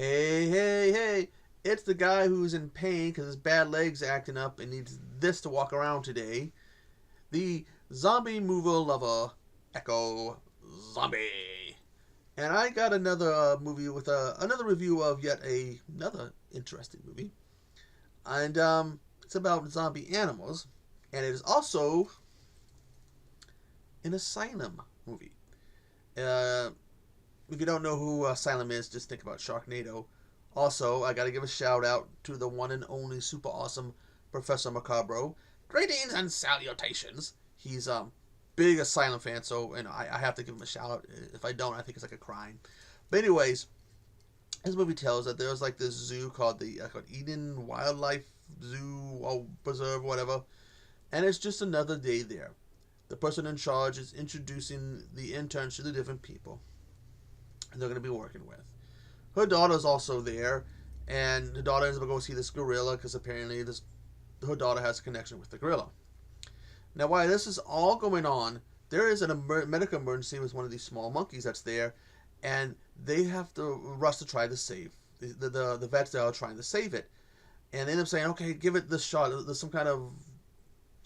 Hey, hey, hey! It's the guy who's in pain because his bad leg's acting up and needs this to walk around today. The zombie movie lover, Echo Zombie. And I got another movie with another review of yet another interesting movie. And it's about zombie animals. And it is also an Asylum movie. Uh, if you don't know who Asylum is, just think about Sharknado. Also, I gotta give a shout out to the one and only super awesome Profesor Macabro. Greetings and salutations. He's big Asylum fan, so I have to give him a shout out. If I don't, I think it's like a crime. But anyways, this movie tells that there's like this zoo called the Eden Wildlife Zoo or Preserve, whatever, and it's just another day there. The person in charge is introducing the interns to the different people they're going to be working with. Her daughter's also there, and her daughter ends up going to see this gorilla because apparently her daughter has a connection with the gorilla. Now, while this is all going on, there is a medical emergency with one of these small monkeys that's there, and they have to rush to try to save the vets that are trying to save it, and they end up saying, "Okay, give it this shot. There's some kind of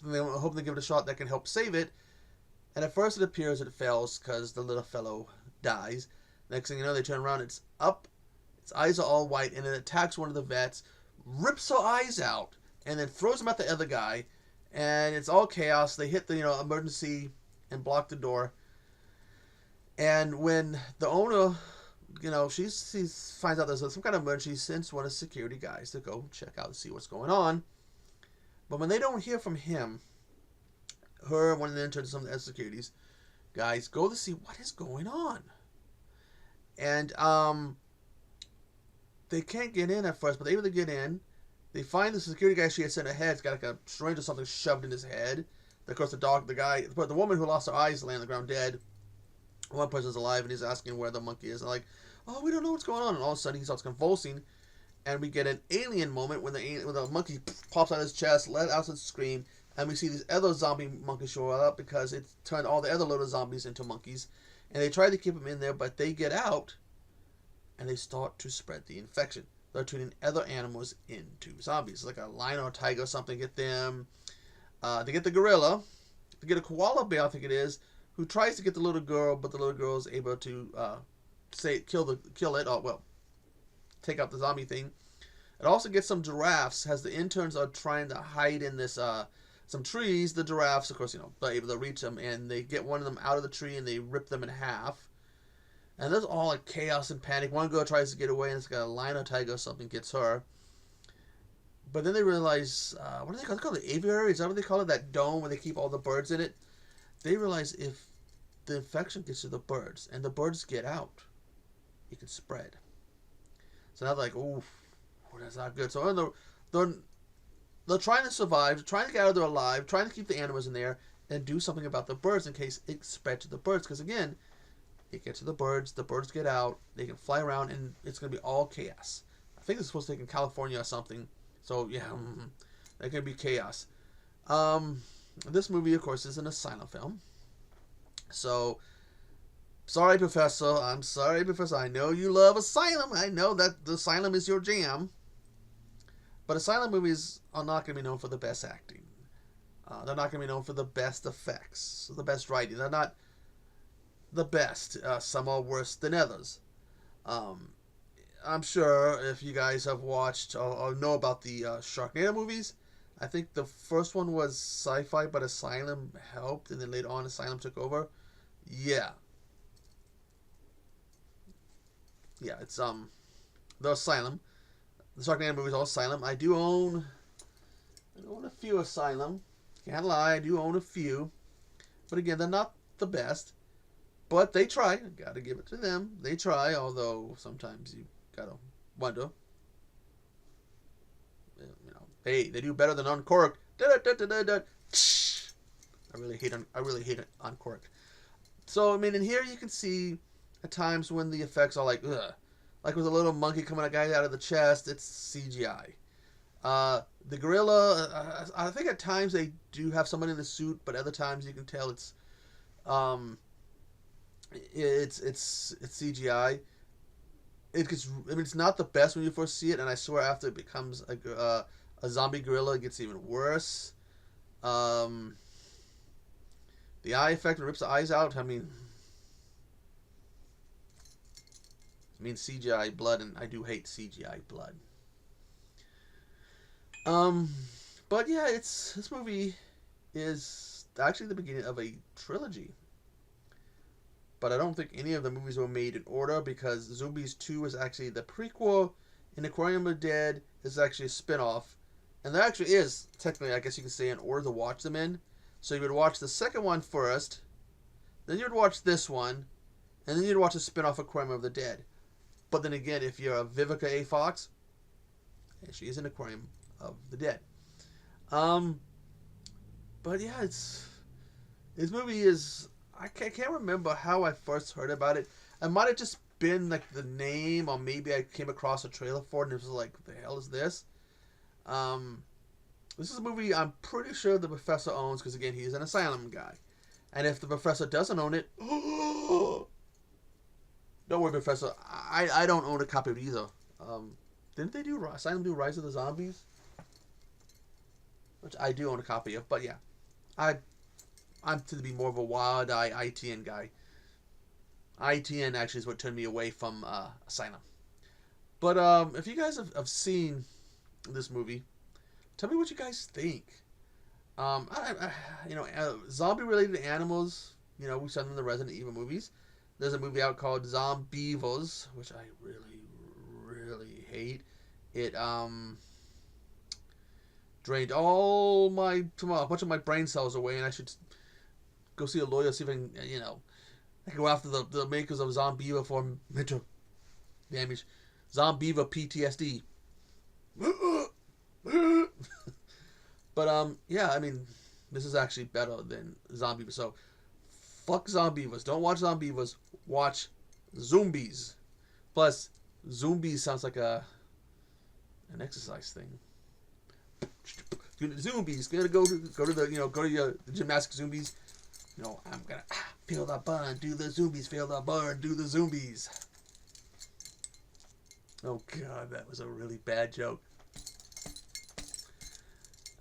they hope they give it a shot that can help save it." And at first, it appears it fails because the little fellow dies. Next thing you know, they turn around, it's up, its eyes are all white, and it attacks one of the vets, rips her eyes out, and then throws them at the other guy, and it's all chaos. They hit the emergency and block the door. And when the owner, she finds out there's some kind of emergency, she sends one of the security guys to go check out and see what's going on. But when they don't hear from him, her and one of the interns, some of the securities guys, go to see what is going on. And they can't get in at first, but they able to get in. They find the security guy she had sent ahead. He's got like a syringe or something shoved in his head. Of course, the woman who lost her eyes laying on the ground dead. One person's alive, and he's asking where the monkey is. And like, oh, we don't know what's going on. And all of a sudden, he starts convulsing, and we get an alien moment when the monkey pops out of his chest, let out a scream, and we see these other zombie monkeys show up because it turned all the other little zombies into monkeys. And they try to keep them in there, but they get out, and they start to spread the infection. They're turning other animals into zombies. Like a lion or a tiger or something get them. They get the gorilla. They get a koala bear, I think it is, who tries to get the little girl, but the little girl is able to kill it, or well, take out the zombie thing. It also gets some giraffes, as the interns are trying to hide in this some trees. The giraffes, of course, are able to reach them, and they get one of them out of the tree and they rip them in half. And there's all like chaos and panic. One girl tries to get away, and it's got a lion or tiger or something gets her. But then they realize, what do they call it? They call it the aviary? Is that what they call it? That dome where they keep all the birds in it? They realize if the infection gets to the birds and the birds get out, it can spread. So now they're like, ooh, that's not good. So they're trying to survive, trying to get out of there alive, trying to keep the animals in there, and do something about the birds in case it spread to the birds. Because again, it gets to the birds get out, they can fly around, and it's going to be all chaos. I think it's supposed to take in California or something. So yeah, that could be chaos. This movie, of course, is an Asylum film. So, sorry, Professor. I'm sorry, Professor. I know you love Asylum. I know that the Asylum is your jam. But Asylum movies are not going to be known for the best acting. They're not going to be known for the best effects, the best writing. They're not the best. Some are worse than others. I'm sure if you guys have watched or know about the Sharknado movies, I think the first one was sci-fi, but Asylum helped, and then later on Asylum took over. Yeah, it's the Asylum. The Sharknado movies all Asylum. I own a few Asylum. Can't lie, I do own a few. But again, they're not the best. But they try. Gotta give it to them. They try, although sometimes you gotta wonder. Hey, they do better than Uncorked. I really hate Uncorked. So, in here you can see at times when the effects are like, ugh. Like with a little monkey coming a guy out of the chest, it's CGI. The gorilla, I think at times they do have someone in a suit, but other times you can tell it's CGI. it gets. I mean, it's not the best when you first see it, and I swear after it becomes a zombie gorilla, it gets even worse. Um, the eye effect when it rips the eyes out. I mean CGI blood, and I do hate CGI blood. Um, but yeah, this movie is actually the beginning of a trilogy. But I don't think any of the movies were made in order because Zombies 2 is actually the prequel, and Aquarium of the Dead is actually a spin-off. And there actually is, technically, I guess you could say, an order to watch them in. So you would watch the second one first, then you'd watch this one, and then you'd watch a spin-off Aquarium of the Dead. But then again, if you're a Vivica A. Fox, she is an Aquarium of the Dead. But yeah, this movie is, I can't remember how I first heard about it. It might have just been like the name, or maybe I came across a trailer for it and it was like, the hell is this? This is a movie I'm pretty sure the professor owns because again, he's an Asylum guy. And if the professor doesn't own it, don't worry, Professor. I don't own a copy of it either. Didn't they do Asylum do Rise of the Zombies? Which I do own a copy of, but yeah, I'm to be more of a wild eye ITN guy. ITN actually is what turned me away from Asylum. But if you guys have seen this movie, tell me what you guys think. Zombie-related animals. You know, we saw them in the Resident Evil movies. There's a movie out called Zombievils, which I really, really hate. It drained a bunch of my brain cells away, and I should go see a lawyer, see if I can, I can go after the makers of Zombieva for mental damage. Zombieva PTSD. But yeah, I mean, this is actually better than Zombieva. So fuck Zombievas. Don't watch Zombievas. Watch Zoombies. Plus, Zoombies sounds like an exercise thing. Zoombies. Gonna go to the gymnastics Zombies. I'm gonna feel the burn, do the Zombies. Feel the burn, do the Zombies. Oh god, that was a really bad joke.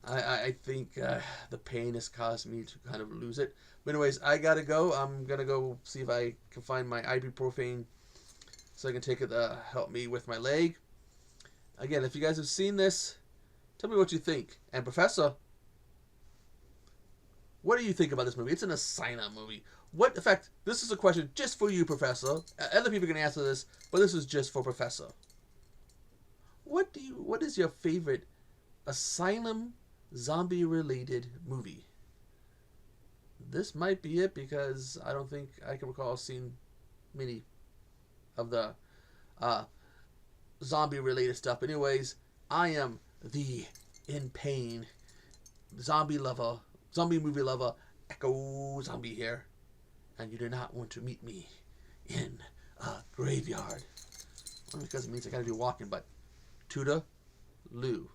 I think the pain has caused me to kind of lose it. But anyways, I gotta go. I'm gonna go see if I can find my ibuprofen so I can take it to help me with my leg. Again, if you guys have seen this, tell me what you think. And Professor, what do you think about this movie? It's an Asylum movie. In fact, this is a question just for you, Professor. Other people can answer this, but this is just for Professor. What is your favorite Asylum zombie-related movie? This might be it because I don't think I can recall seeing many of the zombie-related stuff. But anyways, I am the in pain zombie movie lover, Echo Zombie here, and you do not want to meet me in a graveyard. Well, because it means I gotta do walking, but Toodaloo.